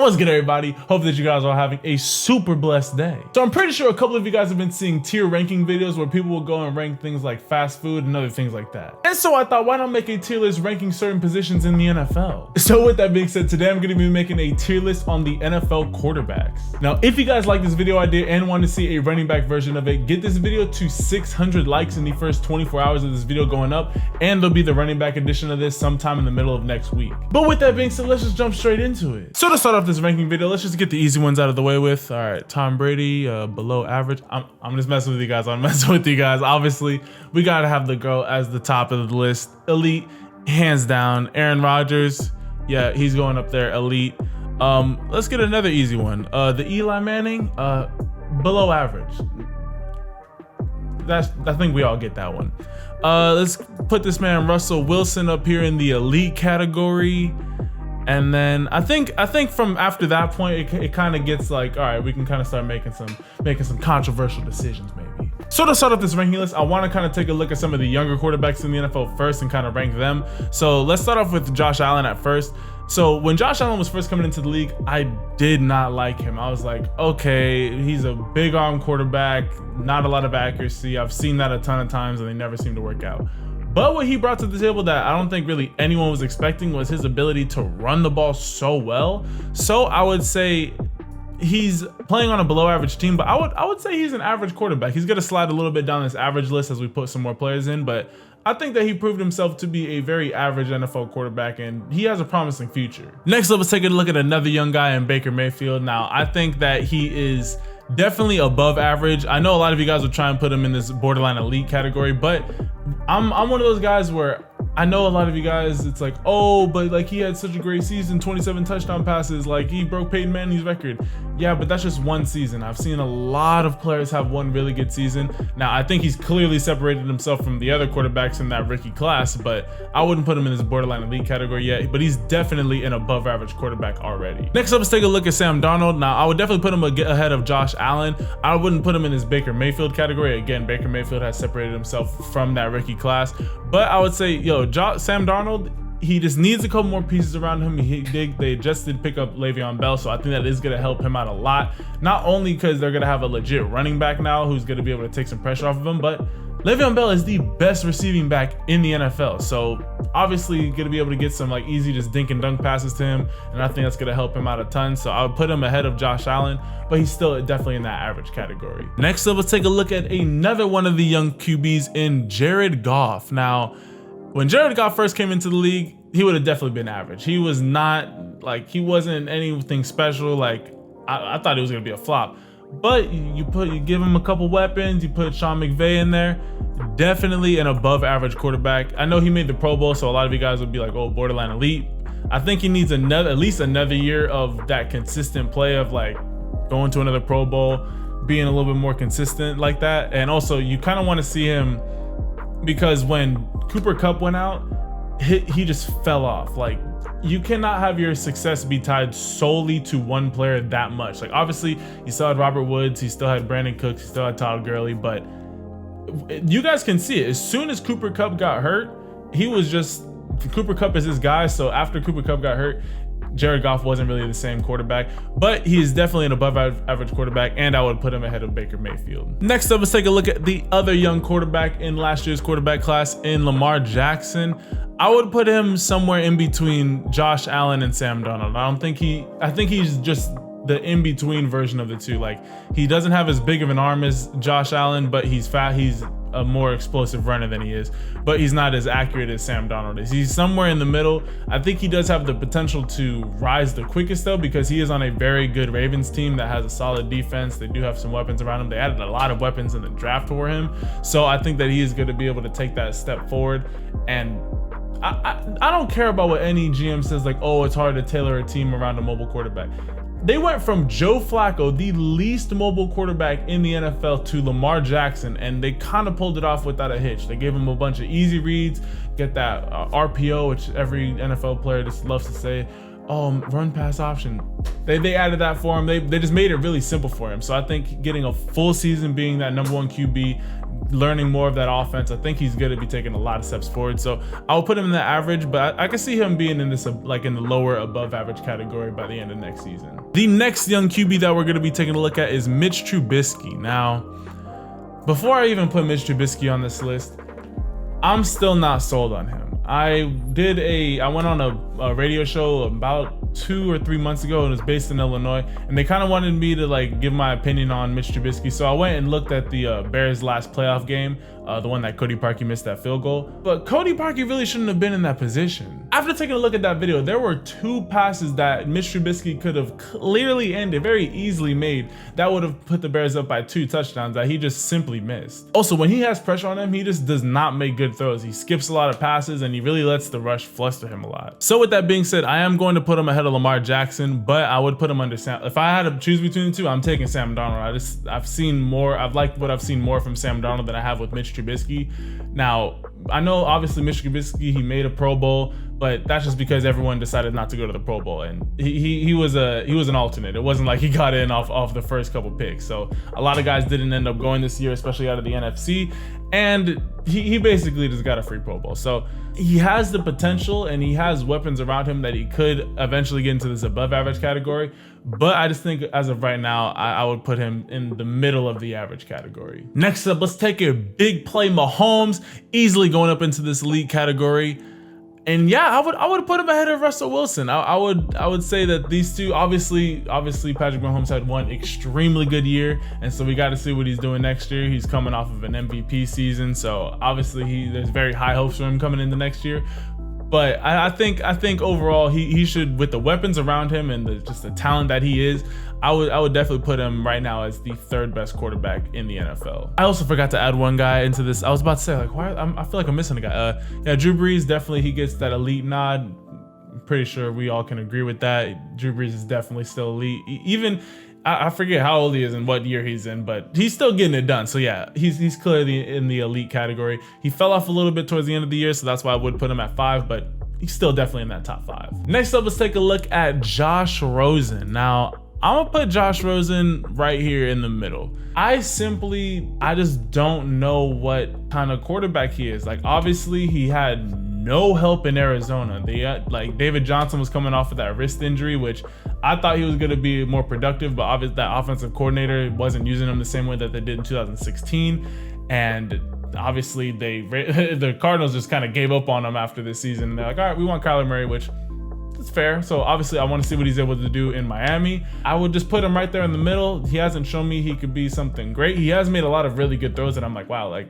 what's good, everybody? Hope that you guys are having a super blessed day. So I'm pretty sure a couple of you guys have been seeing tier ranking videos where people will go and rank things like fast food and other things like that. And so I thought, why not make a tier list ranking certain positions in the NFL? So with that being said, today I'm gonna be making a tier list on the NFL quarterbacks. Now, if you guys like this video idea and want to see a running back version of it, get this video to 600 likes in the first 24 hours of this video going up, and there'll be the running back edition of this sometime in the middle of next week. But with that being said, let's just jump straight into it. So to start off this ranking video, let's just get the easy ones out of the way with. All right, Tom Brady, below average. I'm just messing with you guys. I'm messing with you guys. Obviously, we gotta have the girl as the top of the list. Elite, hands down. Aaron Rodgers, yeah, he's going up there, elite. Let's get another easy one. The Eli Manning, below average. I think we all get that one. Let's put this man Russell Wilson up here in the elite category. And then I think from after that point, it kind of gets like, all right, we can kind of start making some controversial decisions maybe. So to start off this ranking list, I want to kind of take a look at some of the younger quarterbacks in the NFL first and kind of rank them. So let's start off with Josh Allen at first. So when Josh Allen was first coming into the league, I did not like him. I was like, okay, he's a big arm quarterback, not a lot of accuracy. I've seen that a ton of times and they never seem to work out. But what he brought to the table that I don't think really anyone was expecting was his ability to run the ball so well. So I would say he's playing on a below average team, but I would say he's an average quarterback. He's gonna slide a little bit down this average list as we put some more players in, but I think that he proved himself to be a very average NFL quarterback, and he has a promising future. Next up, let's take a look at another young guy in Baker Mayfield. Now, I think that he is definitely above average. I know a lot of you guys would try and put him in this borderline elite category, but I'm one of those guys where I know a lot of you guys, it's like, oh, but like he had such a great season, 27 touchdown passes, like he broke Peyton Manning's record. Yeah, but that's just one season. I've seen a lot of players have one really good season. Now, I think he's clearly separated himself from the other quarterbacks in that rookie class, but I wouldn't put him in this borderline elite category yet, but he's definitely an above average quarterback already. Next up, let's take a look at Sam Darnold. Now, I would definitely put him ahead of Josh Allen. I wouldn't put him in his Baker Mayfield category. Again, Baker Mayfield has separated himself from that rookie class, but I would say, Sam Darnold, he just needs a couple more pieces around him. They just did pick up Le'Veon Bell, so I think that is going to help him out a lot. Not only because they're going to have a legit running back now who's going to be able to take some pressure off of him, but Le'Veon Bell is the best receiving back in the NFL. So obviously going to be able to get some like easy just dink and dunk passes to him, and I think that's going to help him out a ton. So I would put him ahead of Josh Allen, but he's still definitely in that average category. Next up, let's take a look at another one of the young QBs in Jared Goff. Now, when Jared Goff first came into the league, he would have definitely been average. He was not like, he wasn't anything special. Like I thought it was gonna be a flop, but you give him a couple weapons, you put Sean McVay in there, definitely an above average quarterback. I know he made the Pro Bowl, so a lot of you guys would be like, oh, borderline elite. I think he needs at least another year of that consistent play of like going to another Pro Bowl, being a little bit more consistent like that. And also you kind of want to see him, because when Cooper Kupp went out, he just fell off. Like, you cannot have your success be tied solely to one player that much. Like, obviously, you still had Robert Woods, he still had Brandon Cooks, he still had Todd Gurley, but you guys can see it. As soon as Cooper Kupp got hurt, Cooper Kupp is his guy. So after Cooper Kupp got hurt, Jared Goff wasn't really the same quarterback, but he is definitely an above average quarterback, and I would put him ahead of Baker Mayfield. Next up, let's take a look at the other young quarterback in last year's quarterback class in Lamar Jackson. I would put him somewhere in between Josh Allen and Sam Darnold. I think he's just the in-between version of the two. Like, he doesn't have as big of an arm as Josh Allen, but he's fat. He's a more explosive runner than he is, but he's not as accurate as Sam Darnold is. He's somewhere in the middle. I think he does have the potential to rise the quickest though, because he is on a very good Ravens team that has a solid defense. They do have some weapons around him. They added a lot of weapons in the draft for him. So I think that he is going to be able to take that step forward. And I don't care about what any GM says, like, oh, it's hard to tailor a team around a mobile quarterback. They went from Joe Flacco, the least mobile quarterback in the NFL, to Lamar Jackson, and they kind of pulled it off without a hitch. They gave him a bunch of easy reads, get that RPO, which every NFL player just loves to say. run pass option. They added that for him. They just made it really simple for him. So I think getting a full season being that #1 QB, learning more of that offense, I think he's going to be taking a lot of steps forward. So I'll put him in the average, but I can see him being in this like in the lower above average category by the end of next season. The next young QB that we're going to be taking a look at is Mitch Trubisky. Now, before I even put Mitch Trubisky on this list, I'm still not sold on him. I went on a radio show about 2 or 3 months ago, and it was based in Illinois, and they kind of wanted me to like give my opinion on Mitch Trubisky. So I went and looked at the Bears' last playoff game, the one that Cody Parkey missed that field goal. But Cody Parkey really shouldn't have been in that position. After taking a look at that video, there were 2 passes that Mitch Trubisky could have clearly ended, very easily made, that would have put the Bears up by 2 touchdowns that he just simply missed. Also, when he has pressure on him, he just does not make good throws. He skips a lot of passes, and he really lets the rush fluster him a lot. So with that being said, I am going to put him ahead of Lamar Jackson, but I would put him under Sam. If I had to choose between the two, I'm taking Sam Darnold. I've seen more. I've liked what I've seen more from Sam Darnold than I have with Mitch Trubisky. Now, I know obviously Mitch Trubisky, he made a Pro Bowl, but that's just because everyone decided not to go to the Pro Bowl, and he was an alternate. It wasn't like he got in off the first couple picks. So a lot of guys didn't end up going this year, especially out of the NFC, and he basically just got a free Pro Bowl. So he has the potential, and he has weapons around him that he could eventually get into this above average category. But I just think as of right now, I would put him in the middle of the average category. Next up, let's take a big play Mahomes, easily going up into this elite category. And yeah, I would put him ahead of Russell Wilson. I would say that these two, obviously Patrick Mahomes had one extremely good year, and so we got to see what he's doing next year. He's coming off of an MVP season, so obviously there's very high hopes for him coming into next year. But I think overall he should, with the weapons around him and just the talent that he is, I would definitely put him right now as the 3rd best quarterback in the NFL. I also forgot to add one guy into this. I was about to say, like, I feel like I'm missing a guy. Yeah, Drew Brees, definitely he gets that elite nod. I'm pretty sure we all can agree with that. Drew Brees is definitely still elite. Even I forget how old he is and what year he's in, but he's still getting it done. So yeah, he's clearly in the elite category. He fell off a little bit towards the end of the year, so that's why I would put him at 5, but he's still definitely in that top 5. Next up, let's take a look at Josh Rosen. Now, I'm gonna put Josh Rosen right here in the middle. I just don't know what kind of quarterback he is. Like, obviously he had no help in Arizona. Like David Johnson was coming off of that wrist injury, which I thought he was going to be more productive, but obviously that offensive coordinator wasn't using him the same way that they did in 2016. And obviously the Cardinals just kind of gave up on him after this season. They're like, all right, we want Kyler Murray, which is fair. So obviously I want to see what he's able to do in Miami. I would just put him right there in the middle. He hasn't shown me he could be something great. He has made a lot of really good throws that I'm like, wow, like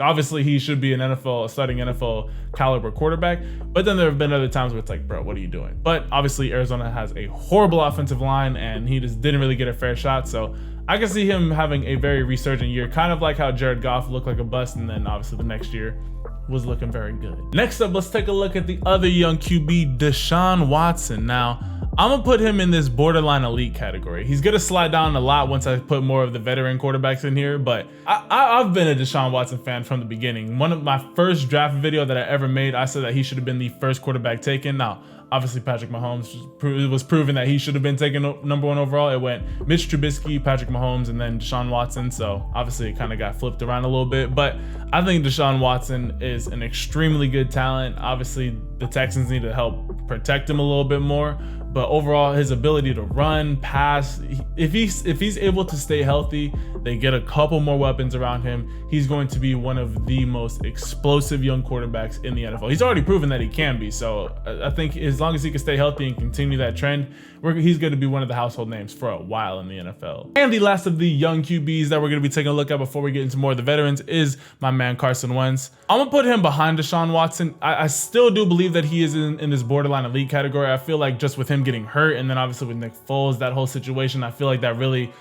obviously he should be a starting NFL caliber quarterback, but then there have been other times where it's like, bro, what are you doing? But obviously Arizona has a horrible offensive line, and he just didn't really get a fair shot. So I can see him having a very resurgent year, kind of like how Jared Goff looked like a bust, and then obviously the next year was looking very good. Next up, let's take a look at the other young QB, Deshaun Watson. Now, I'm gonna put him in this borderline elite category. He's gonna slide down a lot once I put more of the veteran quarterbacks in here, but I've been a Deshaun Watson fan from the beginning. One of my first draft video that I ever made, I said that he should have been the first quarterback taken. Now, obviously Patrick Mahomes was proven that he should have been taken #1 overall. It went Mitch Trubisky, Patrick Mahomes, and then Deshaun Watson. So obviously it kind of got flipped around a little bit, but I think Deshaun Watson is an extremely good talent. Obviously the Texans need to help protect him a little bit more, but overall his ability to run, pass, if he's able to stay healthy, they get a couple more weapons around him, he's going to be one of the most explosive young quarterbacks in the NFL. He's already proven that he can be, so I think as long as he can stay healthy and continue that trend, he's going to be one of the household names for a while in the NFL. And the last of the young QBs that we're going to be taking a look at before we get into more of the veterans is my man Carson Wentz. I'm going to put him behind Deshaun Watson. I still do believe that he is in this borderline elite category. I feel like just with him getting hurt, and then obviously with Nick Foles, that whole situation, I feel like that really,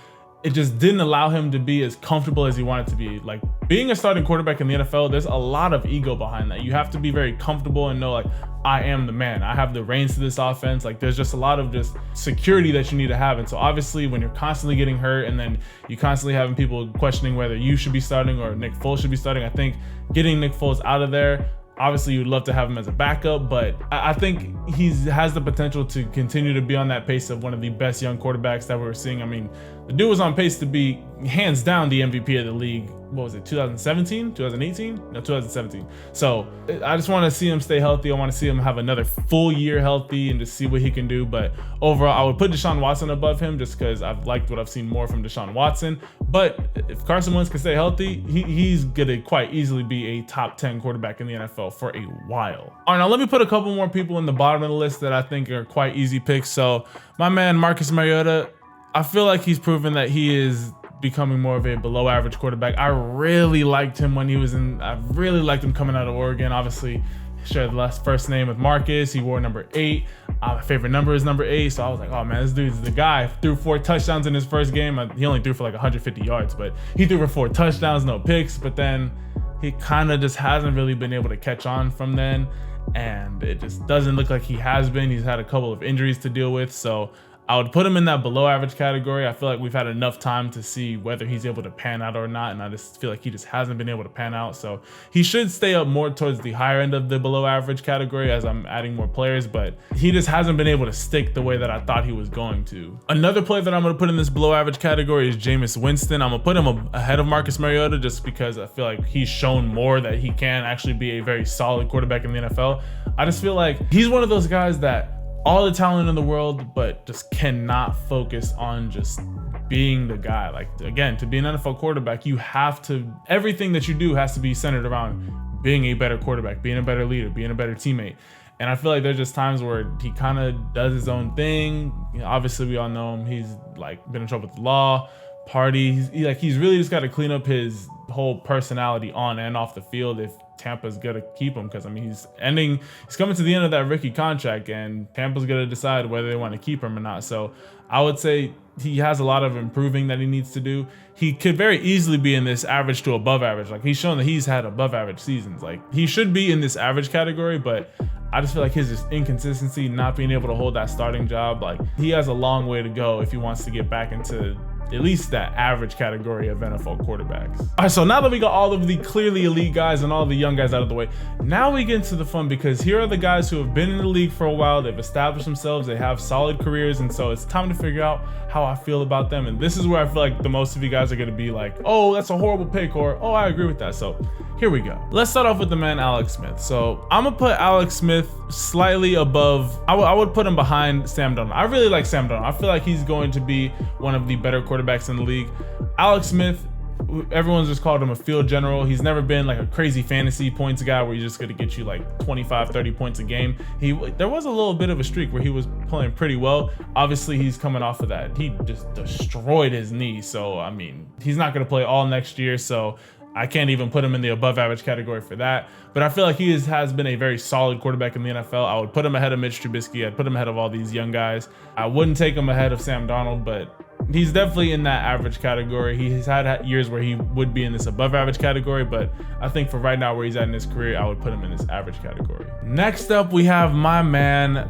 it just didn't allow him to be as comfortable as he wanted to be. Like, being a starting quarterback in the NFL, there's a lot of ego behind that. You have to be very comfortable and know, like, I am the man. I have the reins to this offense. Like, there's just a lot of just security that you need to have. And so obviously when you're constantly getting hurt, and then you constantly having people questioning whether you should be starting or Nick Foles should be starting, I think getting Nick Foles out of there, Obviously, you'd love to have him as a backup, but I think he has the potential to continue to be on that pace of one of the best young quarterbacks that we were seeing. I mean, the dude was on pace to be hands down the MVP of the league. What was it, 2017, 2018? No, 2017. So I just want to see him stay healthy. I want to see him have another full year healthy and just see what he can do. But overall, I would put Deshaun Watson above him just because I've liked what I've seen more from Deshaun Watson. But if Carson Wentz can stay healthy, he's going to quite easily be a top 10 quarterback in the NFL for a while. All right, now let me put a couple more people in the bottom of the list that I think are quite easy picks. So my man, Marcus Mariota, I feel like he's proven that he is becoming more of a below average quarterback. I really liked him when he was I really liked him coming out of Oregon. Obviously, shared the last first name with Marcus. He wore number 8. My favorite number is number 8. So I was like, oh man, this dude's the guy. Threw 4 touchdowns in his first game. He only threw for like 150 yards, but he threw for 4 touchdowns, no picks. But then he kind of just hasn't really been able to catch on from then. And it just doesn't look like he has been. He's had a couple of injuries to deal with. So I would put him in that below average category. I feel like we've had enough time to see whether he's able to pan out or not. And I just feel like he just hasn't been able to pan out. So he should stay up more towards the higher end of the below average category as I'm adding more players, but he just hasn't been able to stick the way that I thought he was going to. Another player that I'm going to put in this below average category is Jameis Winston. I'm going to put him ahead of Marcus Mariota just because I feel like he's shown more that he can actually be a very solid quarterback in the NFL. I just feel like he's one of those guys that all the talent in the world, but just cannot focus on just being the guy. Like, again, to be an NFL quarterback, you have to, everything that you do has to be centered around being a better quarterback, being a better leader, being a better teammate. And I feel like there's just times where he kind of does his own thing. You know, obviously we all know him. He's like been in trouble with the law, parties. He's really just got to clean up his whole personality on and off the field if Tampa's gonna keep him, because I mean he's coming to the end of that rookie contract and Tampa's gonna decide whether they want to keep him or not. So I would say he has a lot of improving that he needs to do. He could very easily be in this average to above average. Like, he's shown that he's had above average seasons. Like, he should be in this average category, but I just feel like his just inconsistency, not being able to hold that starting job, like, he has a long way to go if he wants to get back into at least that average category of NFL quarterbacks. All right, so now that we got all of the clearly elite guys and all the young guys out of the way, now we get into the fun, because here are the guys who have been in the league for a while. They've established themselves, they have solid careers, and so it's time to figure out how I feel about them. And this is where I feel like the most of you guys are gonna be like, oh, that's a horrible pick, or oh, I agree with that. So here we go. Let's start off with the man, Alex Smith. So I'm gonna put Alex Smith slightly above, I would put him behind Sam Darnold. I really like Sam Darnold. I feel like he's going to be one of the better quarterbacks in the league. Alex Smith, everyone's just called him a field general. He's never been like a crazy fantasy points guy where he's just gonna get you like 25, 30 points a game. There was a little bit of a streak where he was playing pretty well. Obviously, he's coming off of that. He just destroyed his knee. So, I mean, he's not gonna play all next year. So I can't even put him in the above average category for that. But I feel like he has been a very solid quarterback in the NFL. I would put him ahead of Mitch Trubisky. I'd put him ahead of all these young guys. I wouldn't take him ahead of Sam Darnold, but he's definitely in that average category. He's had years where he would be in this above average category, but I think for right now where he's at in his career, I would put him in this average category. Next up, we have my man,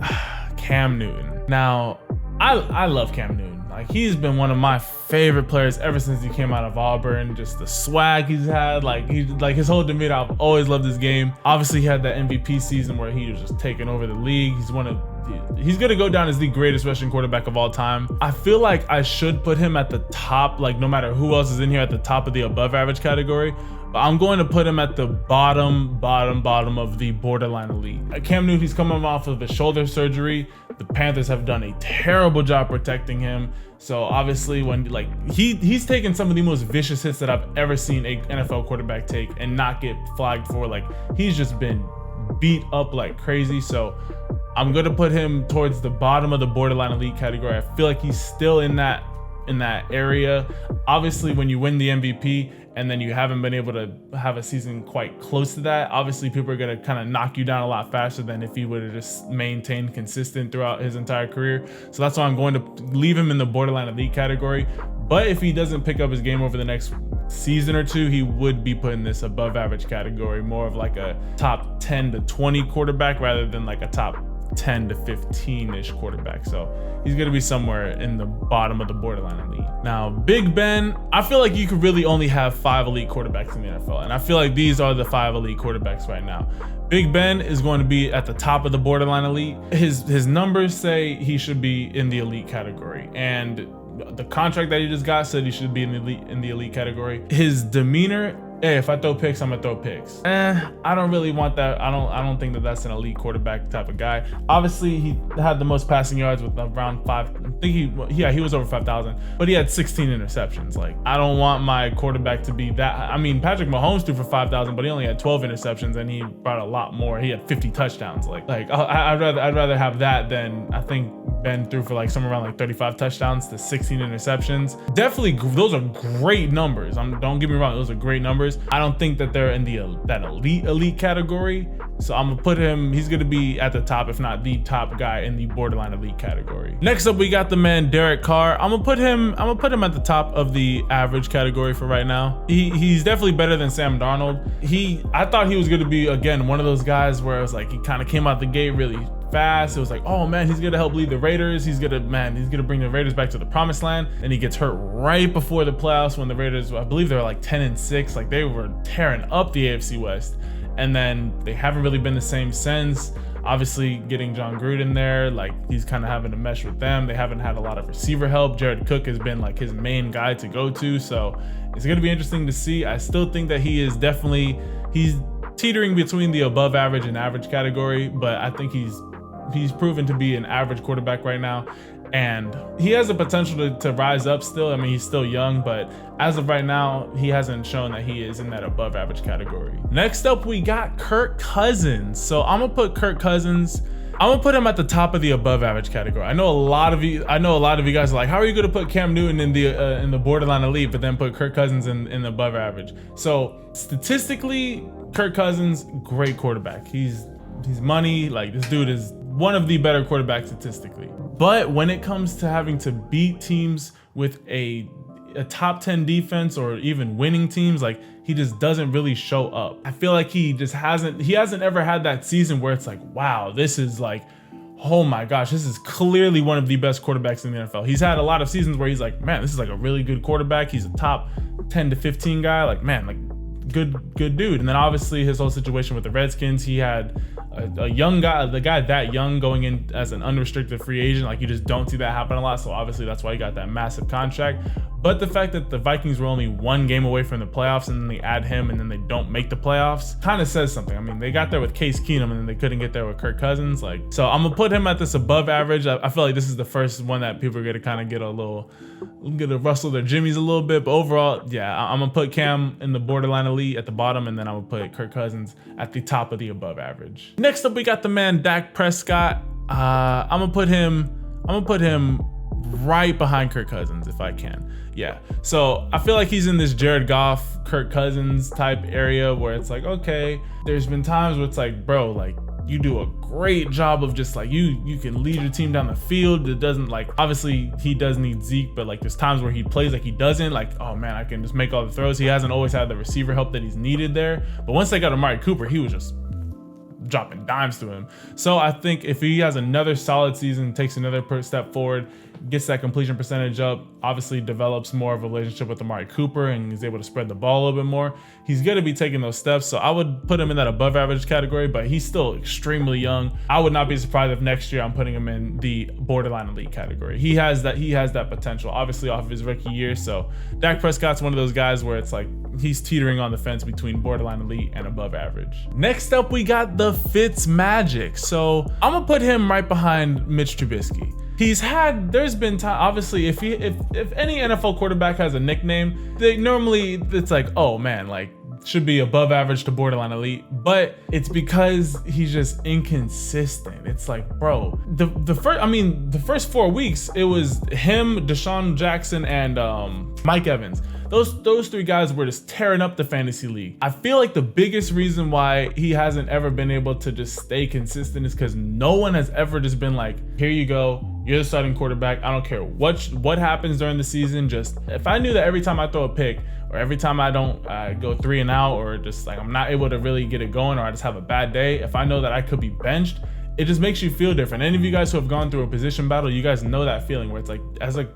Cam Newton. Now, I love Cam Newton. Like, he's been one of my favorite players ever since he came out of Auburn. Just the swag he's had, like his whole demeanor. I've always loved his game. Obviously, he had that MVP season where he was just taking over the league. He's gonna go down as the greatest rushing quarterback of all time. I feel like I should put him at the top, like no matter who else is in here, at the top of the above average category. But I'm going to put him at the bottom of the borderline elite. Cam Newton, he's coming off of his shoulder surgery. The Panthers have done a terrible job protecting him. So obviously, when he's taken some of the most vicious hits that I've ever seen an NFL quarterback take and not get flagged for. Like, he's just been beat up like crazy. So I'm gonna put him towards the bottom of the borderline elite category. I feel like he's still in that area. Obviously, when you win the MVP and then you haven't been able to have a season quite close to that, obviously people are going to kind of knock you down a lot faster than if he would have just maintained consistent throughout his entire career. So that's why I'm going to leave him in the borderline elite category. But if he doesn't pick up his game over the next season or two, he would be put in this above average category, more of like a top 10 to 20 quarterback rather than like a top 10 to 15-ish quarterback. So he's going to be somewhere in the bottom of the borderline elite. Now, Big Ben, I feel like you could really only have 5 elite quarterbacks in the NFL. And I feel like these are the 5 elite quarterbacks right now. Big Ben is going to be at the top of the borderline elite. His numbers say he should be in the elite category. And the contract that he just got said he should be in the elite category. His demeanor, hey, if I throw picks, I'm gonna throw picks. I don't really want that. I don't think that that's an elite quarterback type of guy. Obviously, he had the most passing yards with around 5. I think he was over 5,000, but he had 16 interceptions. Like, I don't want my quarterback to be that. I mean, Patrick Mahomes threw for 5,000, but he only had 12 interceptions, and he brought a lot more. He had 50 touchdowns. I'd rather have that than, I think Ben threw for like somewhere around like 35 touchdowns to 16 interceptions. Definitely, those are great numbers. Don't get me wrong, those are great numbers. I don't think that they're in that elite category. So I'm gonna put him, he's gonna be at the top, if not the top guy in the borderline elite category. Next up, we got the man Derek Carr. I'm gonna put him at the top of the average category for right now. He's definitely better than Sam Darnold. I thought he was gonna be, again, one of those guys where it was like he kind of came out the gate really fast. It was like, oh man, he's gonna help lead the Raiders. He's gonna bring the Raiders back to the promised land. And he gets hurt right before the playoffs when the Raiders, I believe they were like 10-6. Like, they were tearing up the AFC West. And then they haven't really been the same since. Obviously, getting John Gruden there, like, he's kind of having to mesh with them. They haven't had a lot of receiver help. Jared Cook has been like his main guy to go to. So it's gonna be interesting to see. I still think that he's teetering between the above average and average category, but I think he's proven to be an average quarterback right now, and he has the potential to rise up still. I mean, he's still young, but as of right now, he hasn't shown that he is in that above average category. Next up, we got Kirk Cousins. So I'm gonna put Kirk Cousins, I'm gonna put him at the top of the above average category. I know a lot of you guys are like, how are you gonna put Cam Newton in the borderline elite, but then put Kirk Cousins in the above average? So statistically, Kirk Cousins, great quarterback. He's money. Like, this dude is one of the better quarterbacks statistically. But when it comes to having to beat teams with a top 10 defense or even winning teams, like, he just doesn't really show up. I feel like he hasn't ever had that season where it's like, wow, this is like, oh my gosh, this is clearly one of the best quarterbacks in the NFL. He's had a lot of seasons where he's like, man, this is like a really good quarterback. He's a top 10 to 15 guy. Like, man, like, good dude. And then obviously his whole situation with the Redskins, he had a young guy, the guy that young going in as an unrestricted free agent. Like, you just don't see that happen a lot. So obviously that's why he got that massive contract. But the fact that the Vikings were only 1 game away from the playoffs, and then they add him and then they don't make the playoffs, kind of says something. I mean, they got there with Case Keenum and then they couldn't get there with Kirk Cousins. Like, so I'm gonna put him at this above average. I feel like this is the first one that people are gonna kind of get to rustle their jimmies a little bit. But overall, yeah, I'm gonna put Cam in the borderline elite at the bottom, and then I'm gonna put Kirk Cousins at the top of the above average. Next up, we got the man Dak Prescott. I'm gonna put him right behind Kirk Cousins if I can. Yeah, so I feel like he's in this Jared Goff, Kirk Cousins type area where it's like, okay, there's been times where it's like, bro, like, you do a great job of just like, you can lead your team down the field. It doesn't, like, obviously he does need Zeke, but like, there's times where he plays like he doesn't, like, oh man, I can just make all the throws. He hasn't always had the receiver help that he's needed there. But once they got Amari Cooper, he was just dropping dimes to him. So I think if he has another solid season, takes another step forward, gets that completion percentage up, obviously develops more of a relationship with Amari Cooper and is able to spread the ball a little bit more, he's going to be taking those steps. So I would put him in that above average category, but he's still extremely young. I would not be surprised if next year I'm putting him in the borderline elite category. He has that potential, obviously, off of his rookie year. So Dak Prescott's one of those guys where it's like he's teetering on the fence between borderline elite and above average. Next up, we got the Fitz Magic. So I'm gonna put him right behind Mitch Trubisky. There's been time, obviously, if any NFL quarterback has a nickname, it's like, oh man, like, should be above average to borderline elite, but it's because he's just inconsistent. It's like, bro, the first 4 weeks, it was him, Deshaun Jackson, and Mike Evans. Those 3 guys were just tearing up the fantasy league. I feel like the biggest reason why he hasn't ever been able to just stay consistent is because no one has ever just been like, here you go, you're the starting quarterback. I don't care what happens during the season. Just, if I knew that every time I throw a pick, or every time I don't go 3 and out, or just like I'm not able to really get it going, or I just have a bad day, if I know that I could be benched, it just makes you feel different. Any of you guys who have gone through a position battle, you guys know that feeling where it's like, as an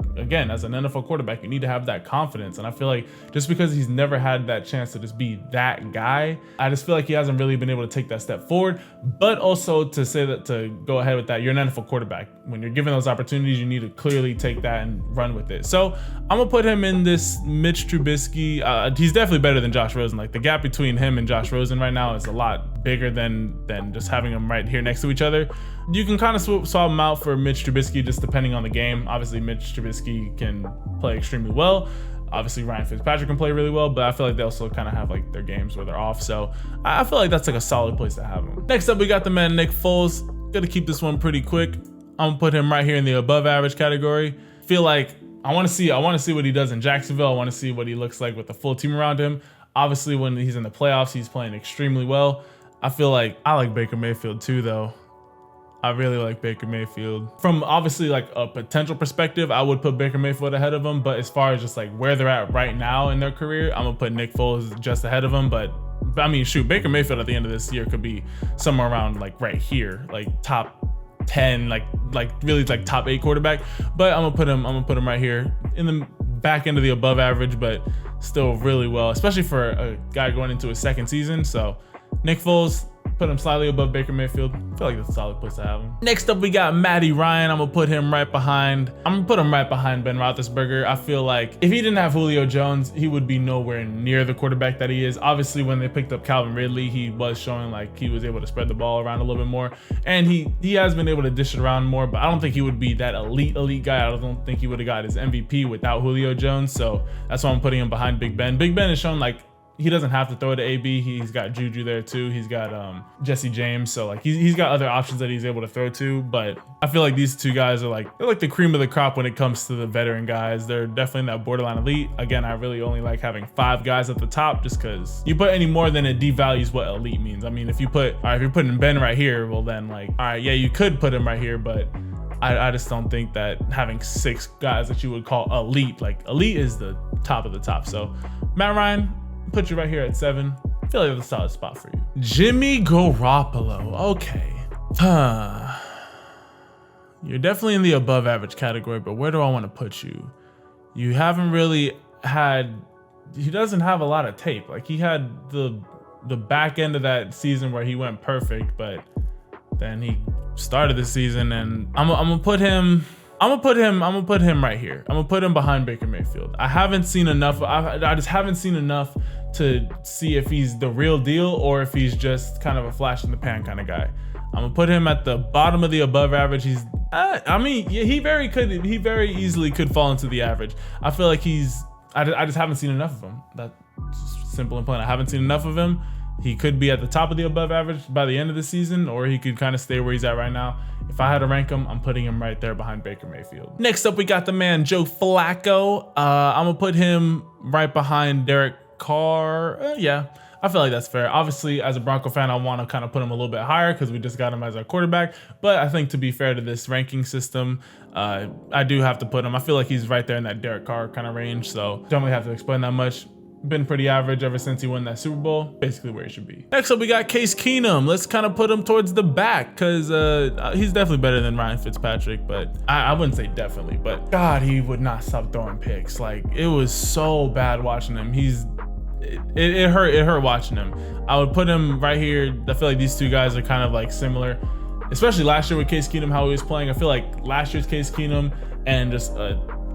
NFL quarterback, you need to have that confidence. And I feel like just because he's never had that chance to just be that guy, I just feel like he hasn't really been able to take that step forward. But also to say that, to go ahead with that, you're an NFL quarterback. When you're given those opportunities, you need to clearly take that and run with it. So I'm gonna put him in this Mitch Trubisky. He's definitely better than Josh Rosen. Like, the gap between him and Josh Rosen right now is a lot bigger than just having them right here next to each other. You can kind of swap them out for Mitch Trubisky just depending on the game. Obviously, Mitch Trubisky can play extremely well. Obviously, Ryan Fitzpatrick can play really well, but I feel like they also kind of have like their games where they're off. So I feel like that's like a solid place to have him. Next up, we got the man Nick Foles. Gonna keep this one pretty quick. I'm gonna put him right here in the above average category. Feel like I want to see what he does in Jacksonville. I want to see what he looks like with the full team around him. Obviously, when he's in the playoffs, he's playing extremely well. I feel like I like Baker Mayfield too, though. I really like Baker Mayfield. From obviously like a potential perspective, I would put Baker Mayfield ahead of him. But as far as just like where they're at right now in their career, I'm gonna put Nick Foles just ahead of him. But I mean, shoot, Baker Mayfield at the end of this year could be somewhere around like right here, like top 10, like really like top 8 quarterback. But I'm gonna put him right here in the back end of the above average, but still really well, especially for a guy going into his second season. So Nick Foles, put him slightly above Baker Mayfield. I feel like that's a solid place to have him. Next up, we got Matty Ryan. I'm gonna put him right behind. Ben Roethlisberger. I feel like if he didn't have Julio Jones, he would be nowhere near the quarterback that he is. Obviously, when they picked up Calvin Ridley, he was showing like he was able to spread the ball around a little bit more, and he has been able to dish it around more. But I don't think he would be that elite guy. I don't think he would have got his MVP without Julio Jones. So that's why I'm putting him behind Big Ben. Big Ben has shown like he doesn't have to throw it to AB. He's got Juju there too. He's got Jesse James. So like he's got other options that he's able to throw to. But I feel like these two guys are they're like the cream of the crop when it comes to the veteran guys. They're definitely in that borderline elite. Again, I really only like having 5 guys at the top just because you put any more than it devalues what elite means. I mean, if you're putting Ben right here, well then like, all right, yeah, you could put him right here, but I just don't think that having 6 guys that you would call elite, like elite is the top of the top. So Matt Ryan, put you right here at 7. I feel like that's a solid spot for you. Jimmy Garoppolo. Okay. You're definitely in the above average category, but where do I want to put you? You haven't really had, he doesn't have a lot of tape. Like he had the back end of that season where he went perfect, but then he started the season and I'm gonna put him right here. I'm gonna put him behind Baker Mayfield. I haven't seen enough. I just haven't seen enough to see if he's the real deal or if he's just kind of a flash in the pan kind of guy. I'm gonna put him at the bottom of the above average. He's, I mean, yeah, he very easily could fall into the average. I feel like I just haven't seen enough of him. That's simple and plain. I haven't seen enough of him. He could be at the top of the above average by the end of the season, or he could kind of stay where he's at right now. If I had to rank him, I'm putting him right there behind Baker Mayfield. Next up, we got the man Joe Flacco. I'm gonna put him right behind Derek Carr. Yeah, I feel like that's fair. Obviously, as a Bronco fan, I want to kind of put him a little bit higher because we just got him as our quarterback. But I think to be fair to this ranking system, I do have to put him. I feel like he's right there in that Derek Carr kind of range, so don't really have to explain that much. Been pretty average ever since he won that Super Bowl, basically where he should be. Next up, we got Case Keenum. Let's kind of put him towards the back because he's definitely better than Ryan Fitzpatrick, but I wouldn't say definitely, but God, he would not stop throwing picks. Like, it was so bad watching him. It hurt watching him. I would put him right here. I feel like these two guys are kind of like similar, especially last year with Case Keenum, how he was playing. I feel like last year's Case Keenum and just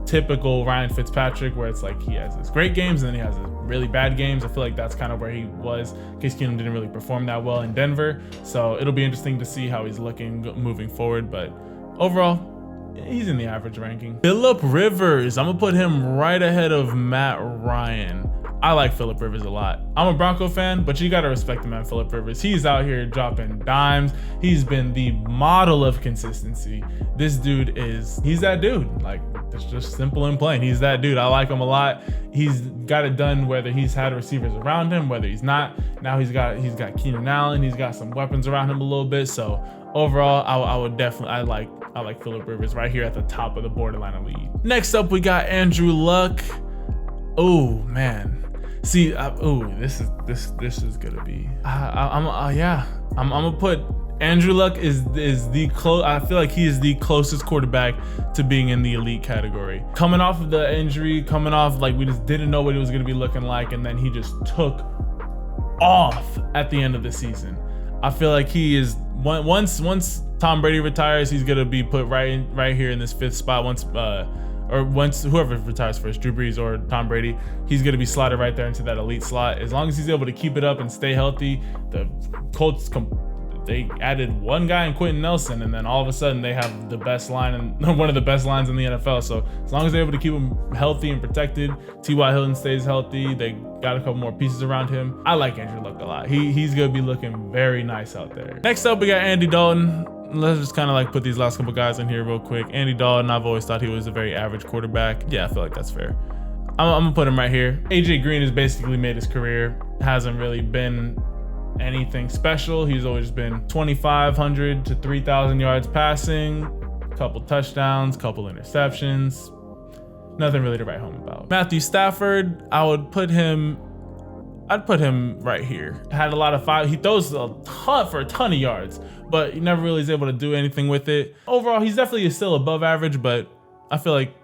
typical Ryan Fitzpatrick, where it's like he has his great games and then he has his really bad games. I feel like that's kind of where he was. Case Keenum didn't really perform that well in Denver, so it'll be interesting to see how he's looking moving forward, but overall, he's in the average ranking. Phillip Rivers, I'm gonna put him right ahead of Matt Ryan. I like Phillip Rivers a lot. I'm a Bronco fan, but you gotta respect the man Phillip Rivers. He's out here dropping dimes. He's been the model of consistency. This dude he's that dude. Like, it's just simple and plain. He's that dude. I like him a lot. He's got it done whether he's had receivers around him, whether he's not. Now he's got Keenan Allen. He's got some weapons around him a little bit. So overall, I like Phillip Rivers right here at the top of the borderline elite. Next up, we got Andrew Luck. Oh man. See, this is gonna be. I'm gonna put Andrew Luck is the I feel like he is the closest quarterback to being in the elite category. Coming off of the injury, coming off like we just didn't know what he was going to be looking like, and then he just took off at the end of the season. I feel like he is once Tom Brady retires, he's going to be put right here in this 5th spot. Once whoever retires first, Drew Brees or Tom Brady, he's going to be slotted right there into that elite slot. As long as he's able to keep it up and stay healthy, the Colts they added one guy in Quentin Nelson, and then all of a sudden they have the best line and one of the best lines in the NFL. So as long as they're able to keep him healthy and protected, T.Y. Hilton stays healthy, they got a couple more pieces around him. I like Andrew Luck a lot. He's gonna be looking very nice out there. Next up, we got Andy Dalton. Let's just kind of like put these last couple guys in here real quick. Andy Dalton, I've always thought he was a very average quarterback. Yeah, I feel like that's fair. I'm gonna put him right here. AJ Green has basically made his career. Hasn't really been anything special. He's always been 2,500 to 3,000 yards passing, couple touchdowns, couple interceptions. Nothing really to write home about. Matthew Stafford, I'd put him right here. Had a lot of he throws a ton for a ton of yards, but he never really is able to do anything with it. Overall, he's definitely still above average, but I feel like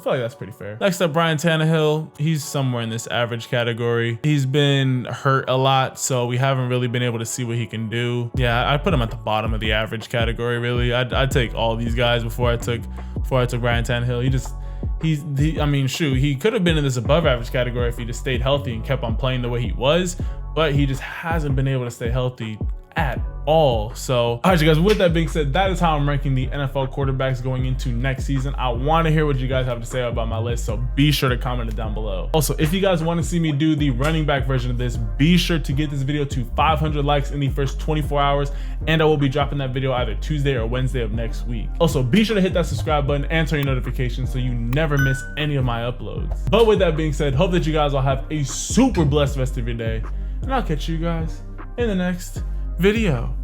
that's pretty fair. Next up, Ryan Tannehill. He's somewhere in this average category. He's been hurt a lot, so we haven't really been able to see what he can do. Yeah, I'd put him at the bottom of the average category, really. I'd take all these guys before I took Ryan Tannehill. I mean, shoot, he could have been in this above average category if he just stayed healthy and kept on playing the way he was, but he just hasn't been able to stay healthy at all. So, all right, you guys, with that being said, that is how I'm ranking the NFL quarterbacks going into next season. I want to hear what you guys have to say about my list, so be sure to comment it down below. Also, if you guys want to see me do the running back version of this, be sure to get this video to 500 likes in the first 24 hours, and I will be dropping that video either Tuesday or Wednesday of next week. Also, be sure to hit that subscribe button and turn your notifications so you never miss any of my uploads. But with that being said, hope that you guys all have a super blessed rest of your day, and I'll catch you guys in the next video.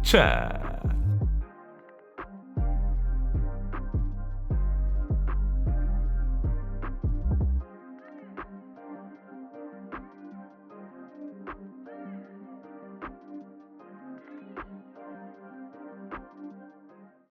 Ciao.